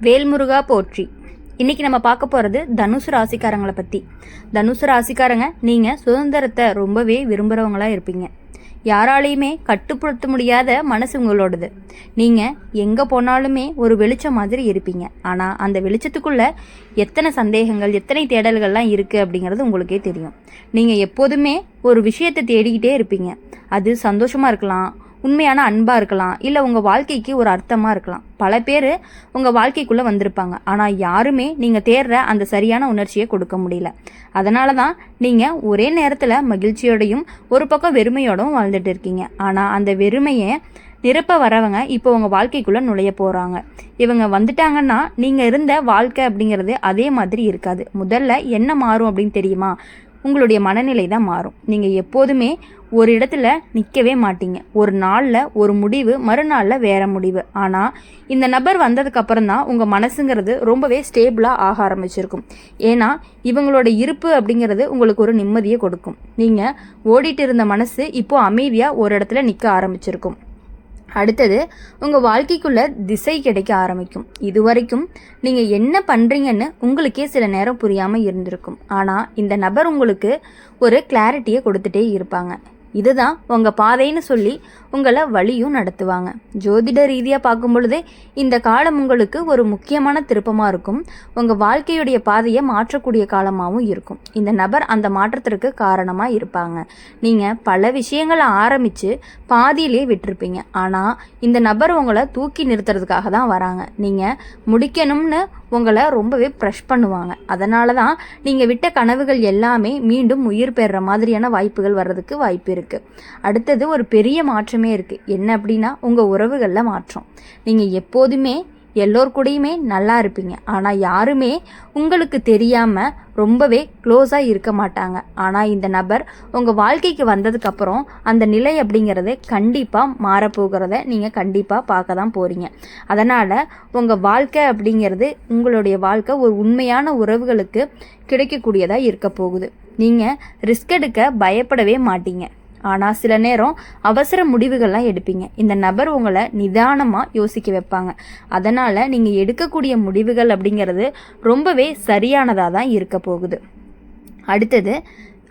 வேல்முருகா போற்றி. இன்னைக்கு நம்ம பார்க்க போகிறது தனுசு ராசிக்காரங்களை பற்றி. தனுசு ராசிக்காரங்க நீங்கள் சுதந்திரத்தை ரொம்பவே விரும்புகிறவங்களா இருப்பீங்க. யாராலையுமே கட்டுப்படுத்த முடியாத மனசு உங்களோடது. நீங்கள் எங்கே போனாலுமே ஒரு வெளிச்சம் மாதிரி இருப்பீங்க. ஆனால் அந்த வெளிச்சத்துக்குள்ளே எத்தனை சந்தேகங்கள், எத்தனை தேடல்கள்லாம் இருக்குது அப்படிங்கிறது உங்களுக்கே தெரியும். நீங்கள் எப்போதுமே ஒரு விஷயத்தை தேடிக்கிட்டே இருப்பீங்க. அது சந்தோஷமாக இருக்கலாம், உண்மையான அன்பாக இருக்கலாம், இல்லை உங்கள் வாழ்க்கைக்கு ஒரு அர்த்தமாக இருக்கலாம். பல பேர் உங்கள் வாழ்க்கைக்குள்ளே வந்திருப்பாங்க. ஆனால் யாருமே நீங்கள் தேடுற அந்த சரியான உணர்ச்சியை கொடுக்க முடியல. அதனால தான் நீங்கள் ஒரே நேரத்தில் மகிழ்ச்சியோடையும் ஒரு பக்கம் வெறுமையோடவும் வாழ்ந்துட்டு இருக்கீங்க. ஆனால் அந்த வெறுமையை நிரப்ப வரவங்க இப்போ உங்கள் வாழ்க்கைக்குள்ளே நுழைய போகிறாங்க. இவங்க வந்துட்டாங்கன்னா நீங்கள் இருந்த வாழ்க்கை அப்படிங்கிறது அதே மாதிரி இருக்காது. முதல்ல என்ன மாறும் அப்படின்னு தெரியுமா? உங்களுடைய மனநிலை தான் மாறும். நீங்கள் எப்போதுமே ஒரு இடத்துல நிற்கவே மாட்டீங்க. ஒரு நாளில் ஒரு முடிவு, மறுநாளில் வேற முடிவு. ஆனால் இந்த நபர் வந்ததுக்கப்புறம் தான் உங்கள் மனசுங்கிறது ரொம்பவே ஸ்டேபிளாக ஆக ஆரம்பிச்சிருக்கும். ஏன்னா இவங்களோட இருப்பு அப்படிங்கிறது உங்களுக்கு ஒரு நிம்மதியை கொடுக்கும். நீங்கள் ஓடிட்டு இருந்த மனசு இப்போது அமைதியாக ஒரு இடத்துல நிற்க ஆரம்பிச்சிருக்கும். அடுத்தது உங்கள் வாழ்க்கைக்குள்ள திசை கிடைக்க ஆரம்பிக்கும். இது வரைக்கும் நீங்கள் என்ன பண்ணுறீங்கன்னு உங்களுக்கே சில நேரம் புரியாமல் இருந்திருக்கும். ஆனால் இந்த நபர் உங்களுக்கு ஒரு கிளாரிட்டியை கொடுத்துட்டே இருப்பாங்க. இதுதான் உங்கள் பாதைன்னு சொல்லி உங்களை வழியும் நடத்துவாங்க. ஜோதிட ரீதியாக பார்க்கும் பொழுது இந்த காலம் உங்களுக்கு ஒரு முக்கியமான திருப்பமாக இருக்கும். உங்கள் வாழ்க்கையுடைய பாதையை மாற்றக்கூடிய காலமாகவும் இருக்கும். இந்த நபர் அந்த மாற்றத்திற்கு காரணமாக இருப்பாங்க. நீங்கள் பல விஷயங்களை ஆரம்பித்து பாதியிலே விட்டுருப்பீங்க. ஆனால் இந்த நபர் உங்களை தூக்கி நிறுத்துறதுக்காக தான் வராங்க. நீங்கள் முடிக்கணும்னு உங்களை ரொம்பவே ப்ரெஷ் பண்ணுவாங்க. அதனால தான் நீங்கள் விட்ட கனவுகள் எல்லாமே மீண்டும் உயிர் பெறுற மாதிரியான வாய்ப்புகள் வர்றதுக்கு வாய்ப்பு இருக்குது. அடுத்தது ஒரு பெரிய மாற்றமே இருக்குது. என்ன அப்படின்னா உங்கள் உறவுகளில் மாற்றம். நீங்கள் எப்போதுமே எல்லோர் கூடயுமே நல்லா இருப்பீங்க. ஆனால் யாருமே உங்களுக்கு தெரியாமல் ரொம்பவே க்ளோஸாக இருக்க மாட்டாங்க. ஆனால் இந்த நபர் உங்கள் வாழ்க்கைக்கு வந்ததுக்கப்புறம் அந்த நிலை அப்படிங்கிறது கண்டிப்பாக மாறப்போகிறத நீங்கள் கண்டிப்பாக பார்க்க தான் போகிறீங்க. அதனால் உங்கள் வாழ்க்கை அப்படிங்கிறது, உங்களுடைய வாழ்க்கை ஒரு உண்மையான உறவுகளுக்கு கிடைக்கக்கூடியதாக இருக்க போகுது. நீங்கள் ரிஸ்க் எடுக்க பயப்படவே மாட்டீங்க. ஆனால் சில நேரம் அவசர முடிவுகள்லாம் எடுப்பீங்க. இந்த நபர் உங்களை நிதானமாக யோசிக்க வைப்பாங்க. அதனால் நீங்கள் எடுக்கக்கூடிய முடிவுகள் அப்படிங்கிறது ரொம்பவே சரியானதாக தான் இருக்க போகுது. அடுத்தது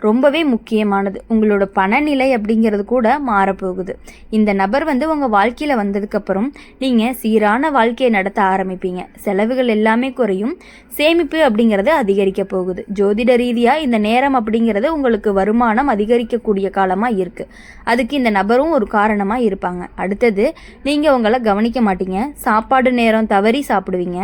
ரொம்பவே முக்கியமானது, உங்களோட பணநிலை அப்படிங்கிறது கூட மாறப்போகுது. இந்த நபர் உங்கள் வாழ்க்கையில் வந்ததுக்கப்புறம் நீங்கள் சீரான வாழ்க்கையை நடத்த ஆரம்பிப்பீங்க. செலவுகள் எல்லாமே குறையும், சேமிப்பு அப்படிங்கிறது அதிகரிக்க போகுது. ஜோதிட ரீதியாக இந்த நேரம் அப்படிங்கிறது உங்களுக்கு வருமானம் அதிகரிக்கக்கூடிய காலமாக இருக்குது. அதுக்கு இந்த நபரும் ஒரு காரணமாக இருப்பாங்க. அடுத்தது நீங்கள் உங்களை கவனிக்க மாட்டீங்க. சாப்பாடு நேரம் தவறி சாப்பிடுவீங்க.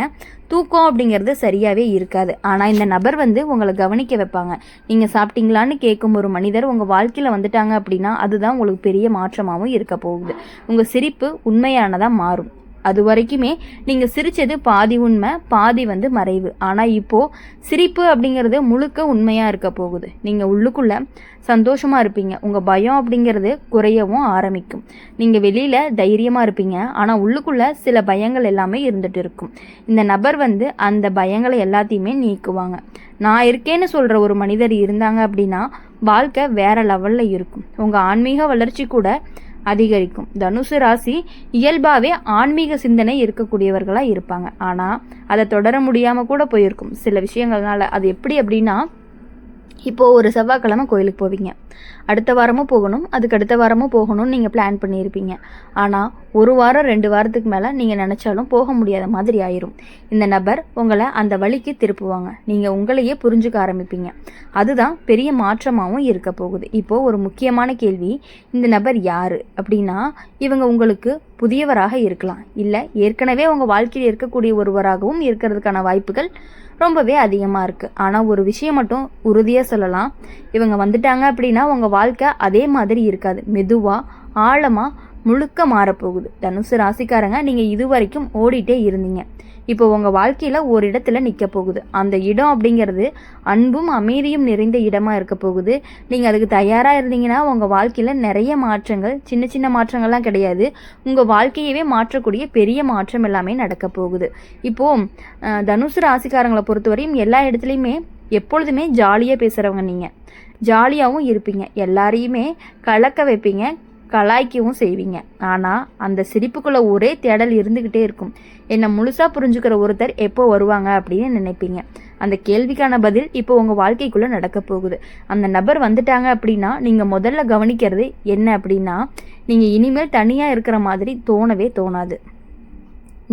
தூக்கம் அப்படிங்கிறது சரியாகவே இருக்காது. ஆனால் இந்த நபர் உங்களை கவனிக்க வைப்பாங்க. நீங்கள் சாப்பிட்டீங்களான்னு கேட்கும் ஒரு மனிதர் உங்கள் வாழ்க்கையில் வந்துட்டாங்க அப்படின்னா அதுதான் உங்களுக்கு பெரிய மாற்றமாகவும் இருக்க போகுது. உங்கள் சிரிப்பு உண்மையானதாக மாறும். அது வரைக்குமே நீங்கள் சிரித்தது பாதி உண்மை, பாதி மறைவு. ஆனால் இப்போது சிரிப்பு அப்படிங்கிறது முழுக்க உண்மையாக இருக்க போகுது. நீங்கள் உள்ளுக்குள்ளே சந்தோஷமாக இருப்பீங்க. உங்கள் பயம் அப்படிங்கிறது குறையவும் ஆரம்பிக்கும். நீங்கள் வெளியில் தைரியமாக இருப்பீங்க. ஆனால் உள்ளுக்குள்ளே சில பயங்கள் எல்லாமே இருந்துகிட்டு இருக்கும். இந்த நபர் அந்த பயங்களை எல்லாத்தையுமே நீக்குவாங்க. நான் இருக்கேன்னு சொல்கிற ஒரு மனிதர் இருந்தாங்க அப்படின்னா வாழ்க்கை வேறு லெவலில் இருக்கும். உங்கள் ஆன்மீக வளர்ச்சி கூட அதிகரிக்கும். தனுசு ராசி இயல்பாகவே ஆன்மீக சிந்தனை இருக்கக்கூடியவர்களாக இருப்பாங்க. ஆனால் அதை தொடர முடியாமல் கூட போயிருக்கும் சில விஷயங்கள்னால. அது எப்படி அப்படின்னா, இப்போது ஒரு செவ்வாய்க்கிழமை கோயிலுக்கு போவீங்க. அடுத்த வாரமும் போகணும், அதுக்கு அடுத்த வாரமும் போகணும்னு நீங்கள் பிளான் பண்ணியிருப்பீங்க. ஆனால் ஒரு வாரம் 2 வாரத்துக்கு மேலே நீங்கள் நினச்சாலும் போக முடியாத மாதிரி ஆயிரும். இந்த நபர் உங்களை அந்த வழிக்கு திருப்புவாங்க. நீங்கள் உங்களையே புரிஞ்சுக்க ஆரம்பிப்பீங்க. அதுதான் பெரிய மாற்றமாகவும் இருக்க போகுது. இப்போது ஒரு முக்கியமான கேள்வி, இந்த நபர் யார் அப்படின்னா, இவங்க உங்களுக்கு புதியவராக இருக்கலாம், இல்லை ஏற்கனவே உங்கள் வாழ்க்கையில் இருக்கக்கூடிய ஒருவராகவும் இருக்கிறதுக்கான வாய்ப்புகள் ரொம்பவே அதிகமாக இருக்குது. ஆனால் ஒரு விஷயம் மட்டும் உறுதியாக சொல்லலாம், இவங்க வந்துட்டாங்க அப்படின்னா உங்கள் வாழ்க்கை அதே மாதிரி இருக்காது. மெதுவாக ஆழமாக முழுக்க மாறப்போகுது. தனுசு ராசிக்காரங்க, நீங்கள் இது வரைக்கும் ஓடிட்டே இருந்தீங்க. இப்போ உங்கள் வாழ்க்கையில் ஒரு இடத்துல நிற்க போகுது. அந்த இடம் அப்படிங்கிறது அன்பும் அமைதியும் நிறைந்த இடமாக இருக்க போகுது. நீங்கள் அதுக்கு தயாராக இருந்தீங்கன்னா உங்கள் வாழ்க்கையில் நிறைய மாற்றங்கள், சின்ன சின்ன மாற்றங்கள்லாம் கிடையாது, உங்கள் வாழ்க்கையவே மாற்றக்கூடிய பெரிய மாற்றம் எல்லாமே நடக்க போகுது. இப்போது தனுசு ராசிக்காரங்களை பொறுத்தவரையும் எல்லா இடத்துலையுமே எப்பொழுதுமே ஜாலியாக பேசுகிறவங்க. நீங்கள் ஜாலியாகவும் இருப்பீங்க. எல்லாரையுமே கலக்க வைப்பீங்க, கலாய்க்கவும் செய்வீங்க. ஆனால் அந்த சிரிப்புக்குள்ளே ஒரே தேடல் இருந்துக்கிட்டே இருக்கும். என்னை முழுசாக புரிஞ்சுக்கிற ஒருத்தர் எப்போ வருவாங்க அப்படின்னு நினைப்பீங்க. அந்த கேள்விக்கான பதில் இப்போ உங்கள் வாழ்க்கைக்குள்ளே நடக்க போகுது. அந்த நபர் வந்துட்டாங்க அப்படின்னா நீங்கள் முதல்ல கவனிக்கிறது என்ன அப்படின்னா, நீங்கள் இனிமேல் தனியாக இருக்கிற மாதிரி தோணவே தோணாது.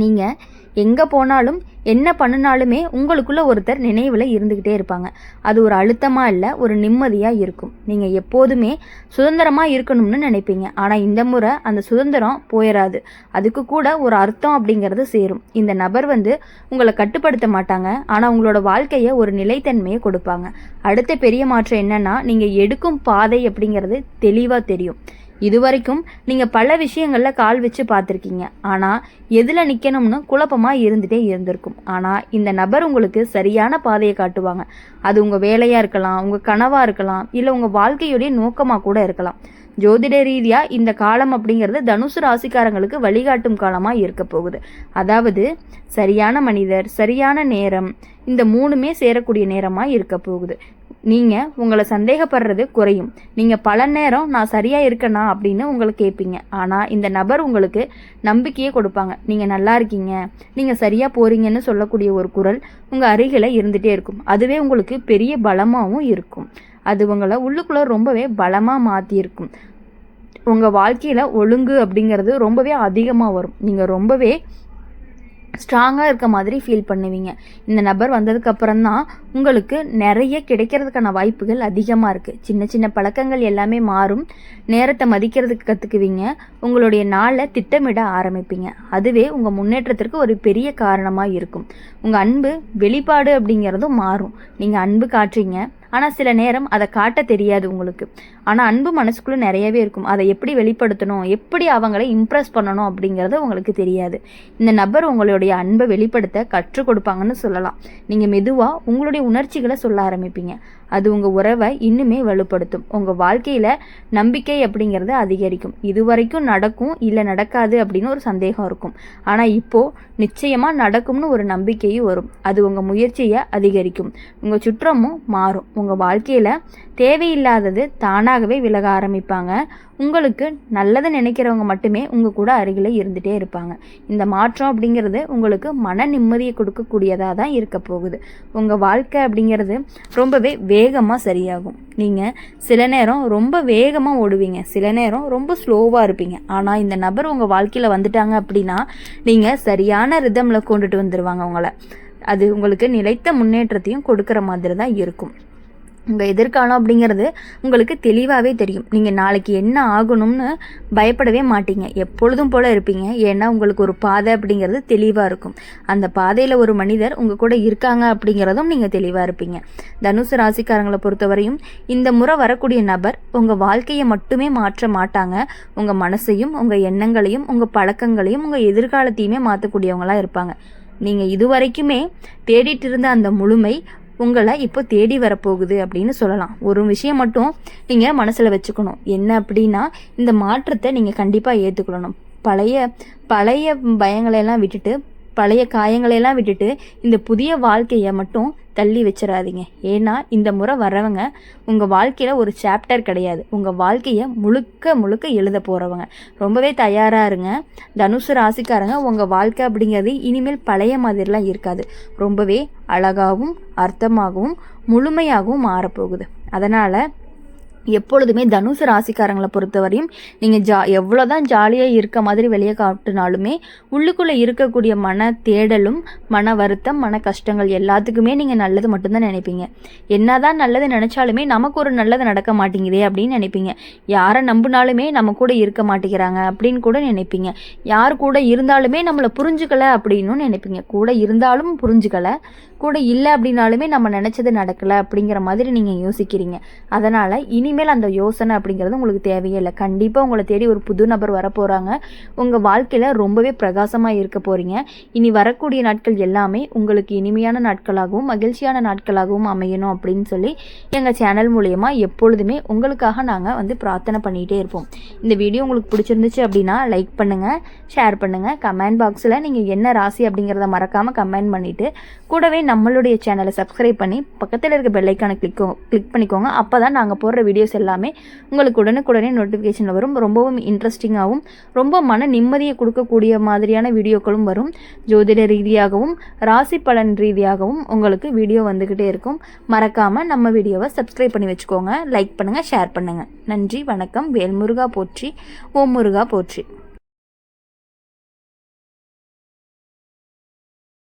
நீங்கள் எங்கே போனாலும் என்ன பண்ணினாலுமே உங்களுக்குள்ள ஒருத்தர் நினைவில் இருந்துக்கிட்டே இருப்பாங்க. அது ஒரு அழுத்தமாக இல்லை, ஒரு நிம்மதியாக இருக்கும். நீங்கள் எப்போதுமே சுதந்திரமாக இருக்கணும்னு நினைப்பீங்க. ஆனால் இந்த முறை அந்த சுதந்திரம் போயிடாது. அதுக்கு கூட ஒரு அர்த்தம் அப்படிங்கிறது சேரும். இந்த நபர் உங்களை கட்டுப்படுத்த மாட்டாங்க, ஆனால் உங்களோட வாழ்க்கையை ஒரு நிலைத்தன்மையை கொடுப்பாங்க. அடுத்த பெரிய மாற்றம் என்னன்னா, நீங்கள் எடுக்கும் பாதை அப்படிங்கிறது தெளிவாக தெரியும். இதுவரைக்கும் நீங்கள் பல விஷயங்களில் கால் வச்சு பார்த்துருக்கீங்க, ஆனால் எதில் நிற்கணும்னு குழப்பமாக இருந்துகிட்டே இருந்திருக்கும். ஆனால் இந்த நபர் உங்களுக்கு சரியான பாதையை காட்டுவாங்க. அது உங்கள் வேலையாக இருக்கலாம், உங்கள் கனவாக இருக்கலாம், இல்லை உங்கள் வாழ்க்கையுடைய நோக்கமாக கூட இருக்கலாம். ஜோதிட ரீதியாக இந்த காலம் அப்படிங்கிறது தனுசு ராசிக்காரங்களுக்கு வழிகாட்டும் காலமாக இருக்க போகுது. அதாவது சரியான மனிதர், சரியான நேரம், இந்த மூணுமே சேரக்கூடிய நேரமாக இருக்க போகுது. நீங்கள் உங்களை சந்தேகப்படுறது குறையும். நீங்கள் பல நேரம் நான் சரியாக இருக்கேனா அப்படின்னு உங்களை கேட்பீங்க. ஆனால் இந்த நபர் உங்களுக்கு நம்பிக்கையே கொடுப்பாங்க. நீங்கள் நல்லா இருக்கீங்க, நீங்கள் சரியாக போகிறீங்கன்னு சொல்லக்கூடிய ஒரு குரல் உங்கள் அருகில் இருந்துகிட்டே இருக்கும். அதுவே உங்களுக்கு பெரிய பலமாகவும் இருக்கும். அது உங்களை உள்ளுக்குள்ளே ரொம்பவே பலமாக மாற்றியிருக்கும். உங்கள் வாழ்க்கையில் ஒழுங்கு அப்படிங்கிறது ரொம்பவே அதிகமாக வரும். நீங்கள் ரொம்பவே ஸ்ட்ராங்காக இருக்க மாதிரி ஃபீல் பண்ணுவீங்க. இந்த நபர் வந்ததுக்கப்புறம் தான் உங்களுக்கு நிறைய கிடைக்கிறதுக்கான வாய்ப்புகள் அதிகமாக இருக்குது. சின்ன சின்ன பழக்கங்கள் எல்லாமே மாறும். நேரத்தை மதிக்கிறதுக்கு கற்றுக்குவீங்க. உங்களுடைய நாளை திட்டமிட ஆரம்பிப்பீங்க. அதுவே உங்கள் முன்னேற்றத்திற்கு ஒரு பெரிய காரணமாக இருக்கும். உங்கள் அன்பு வெளிப்பாடு அப்படிங்கிறதும் மாறும். நீங்கள் அன்பு காட்டுறீங்க, ஆனால் சில நேரம் அதை காட்ட தெரியாது உங்களுக்கு. ஆனால் அன்பு மனசுக்குள்ளே நிறையவே இருக்கும். அதை எப்படி வெளிப்படுத்தணும், எப்படி அவங்களை இம்ப்ரெஸ் பண்ணணும் அப்படிங்கிறது உங்களுக்கு தெரியாது. இந்த நபர் உங்களுடைய அன்பை வெளிப்படுத்த கற்றுக் கொடுப்பாங்கன்னு சொல்லலாம். நீங்கள் மெதுவாக உங்களுடைய உணர்ச்சிகளை சொல்ல ஆரம்பிப்பீங்க. அது உங்கள் உறவை இன்னுமே வலுப்படுத்தும். உங்கள் வாழ்க்கையில் நம்பிக்கை அப்படிங்கிறது அதிகரிக்கும். இதுவரைக்கும் நடக்கும் இல்லை நடக்காது அப்படின்னு ஒரு சந்தேகம் இருக்கும். ஆனால் இப்போது நிச்சயமாக நடக்கும்னு ஒரு நம்பிக்கையும் வரும். அது உங்கள் முயற்சியை அதிகரிக்கும். உங்கள் சுற்றமும் மாறும். உங்கள் வாழ்க்கையில் தேவையில்லாதது தானாகவே விலக ஆரம்பிப்பாங்க. உங்களுக்கு நல்லதை நினைக்கிறவங்க மட்டுமே உங்கள் கூட அருகில் இருந்துகிட்டே இருப்பாங்க. இந்த மாற்றம் அப்படிங்கிறது உங்களுக்கு மன நிம்மதியை கொடுக்கக்கூடியதாக தான் இருக்க போகுது. உங்கள் வாழ்க்கை அப்படிங்கிறது ரொம்பவே வேகமாக சரியாகும். நீங்கள் சில நேரம் ரொம்ப வேகமாக ஓடுவீங்க, சில நேரம் ரொம்ப ஸ்லோவாக இருப்பீங்க. ஆனால் இந்த நபர் உங்கள் வாழ்க்கையில் வந்துட்டாங்க அப்படின்னா நீங்கள் சரியான ரிதமில் கொண்டுட்டு வந்துடுவாங்க உங்களை. அது உங்களுக்கு நிலைத்த முன்னேற்றத்தையும் கொடுக்குற மாதிரி தான் இருக்கும். உங்கள் எதிர்காலம் அப்படிங்கிறது உங்களுக்கு தெளிவாகவே தெரியும். நீங்கள் நாளைக்கு என்ன ஆகணும்னு பயப்படவே மாட்டீங்க. எப்பொழுதும் போல் இருப்பீங்க. ஏன்னா உங்களுக்கு ஒரு பாதை அப்படிங்கிறது தெளிவாக இருக்கும். அந்த பாதையில் ஒரு மனிதர் உங்கள் கூட இருக்காங்க அப்படிங்கிறதும் நீங்கள் தெளிவாக இருப்பீங்க. தனுசு ராசிக்காரங்களை பொறுத்தவரையும் இந்த முறை வரக்கூடிய நபர் உங்கள் வாழ்க்கையை மட்டுமே மாற்ற மாட்டாங்க. உங்கள் மனசையும், உங்கள் எண்ணங்களையும், உங்கள் பழக்கங்களையும், உங்கள் எதிர்காலத்தையுமே மாற்றக்கூடியவங்களாக இருப்பாங்க. நீங்கள் இதுவரைக்குமே தேடிட்டு இருந்த அந்த முழுமை உங்களை இப்போ தேடி வரப்போகுது அப்படின்னு சொல்லலாம். ஒரு விஷயம் மட்டும் நீங்கள் மனசில் வச்சுக்கணும். என்ன அப்படின்னா, இந்த மாற்றத்தை நீங்கள் கண்டிப்பாக ஏற்றுக்கொள்ளணும். பழைய பயங்களையெல்லாம் விட்டுட்டு, பழைய காயங்களையெல்லாம் விட்டுட்டு இந்த புதிய வாழ்க்கையை மட்டும் தள்ளி வச்சிடாதீங்க. ஏன்னா இந்த முறை வரவங்க உங்கள் வாழ்க்கையில் ஒரு சாப்டர் கிடையாது, உங்கள் வாழ்க்கையை முழுக்க முழுக்க எழுத போகிறவங்க. ரொம்பவே தயாராக இருங்க தனுசு ராசிக்காரங்க. உங்கள் வாழ்க்கை அப்படிங்கிறது இனிமேல் பழைய மாதிரிலாம் இருக்காது. ரொம்பவே அழகாகவும் அர்த்தமாகவும் முழுமையாகவும் மாறப்போகுது. அதனால் எப்பொழுதுமே தனுசு ராசிக்காரங்களை பொறுத்தவரையும் நீங்கள் எவ்வளோதான் ஜாலியாக இருக்க மாதிரி வெளியே காட்டினாலுமே உள்ளுக்குள்ளே இருக்கக்கூடிய மன தேடலும், மன வருத்தம், மன கஷ்டங்கள் எல்லாத்துக்குமே நீங்கள் நல்லது மட்டும்தான் நினைப்பீங்க. என்னதான் நல்லது நினச்சாலுமே நமக்கு ஒரு நல்லது நடக்க மாட்டேங்குதே அப்படின்னு நினைப்பீங்க. யாரை நம்பினாலுமே நம்ம கூட இருக்க மாட்டேங்கிறாங்க அப்படின்னு கூட நினைப்பீங்க. யார் கூட இருந்தாலுமே நம்மளை புரிஞ்சுக்கலை அப்படின்னு நினைப்பீங்க. கூட இருந்தாலும் புரிஞ்சுக்கலை, கூட இல்லை அப்படின்னாலுமே நம்ம நினச்சது நடக்கலை அப்படிங்கிற மாதிரி நீங்கள் யோசிக்கிறீங்க. அதனால் இனிமேல் அந்த யோசனை அப்படிங்கிறது உங்களுக்கு தேவையே இல்லை. கண்டிப்பாக உங்களை தேடி ஒரு புது நபர் வரப்போகிறாங்க. உங்கள் வாழ்க்கையில் ரொம்பவே பிரகாசமாக இருக்க போகிறீங்க. இனி வரக்கூடிய நாட்கள் எல்லாமே உங்களுக்கு இனிமையான நாட்களாகவும் மகிழ்ச்சியான நாட்களாகவும் அமையணும் அப்படின்னு சொல்லி எங்கள் சேனல் மூலயமா எப்பொழுதுமே உங்களுக்காக நாங்கள் பிரார்த்தனை பண்ணிகிட்டே இருப்போம். இந்த வீடியோ உங்களுக்கு பிடிச்சிருந்துச்சு அப்படின்னா லைக் பண்ணுங்கள், ஷேர் பண்ணுங்கள். கமெண்ட் பாக்ஸில் நீங்கள் என்ன ராசி அப்படிங்கிறத மறக்காமல் கமெண்ட் பண்ணிவிட்டு கூடவே நம்மளுடைய சேனலை சப்ஸ்கிரைப் பண்ணி பக்கத்தில் இருக்க பெல் ஐக்கானை கிளிக் பண்ணிக்கோங்க. அப்போ தான் நாங்கள் போடுற வீடியோ வீடியோஸ் எல்லாமே உங்களுக்கு உடனுக்குடனே நோட்டிஃபிகேஷனில் வரும். ரொம்பவும் இன்ட்ரெஸ்டிங்காகவும் ரொம்ப மன நிம்மதியை கொடுக்கக்கூடிய மாதிரியான வீடியோக்களும் வரும். ஜோதிட ரீதியாகவும் ராசி பலன் ரீதியாகவும் உங்களுக்கு வீடியோ வந்துக்கிட்டே இருக்கும். மறக்காமல் நம்ம வீடியோவை சப்ஸ்கிரைப் பண்ணி வச்சுக்கோங்க. லைக் பண்ணுங்கள், ஷேர் பண்ணுங்கள். நன்றி, வணக்கம். வேல்முருகா போற்றி, ஓம் முருகா போற்றி.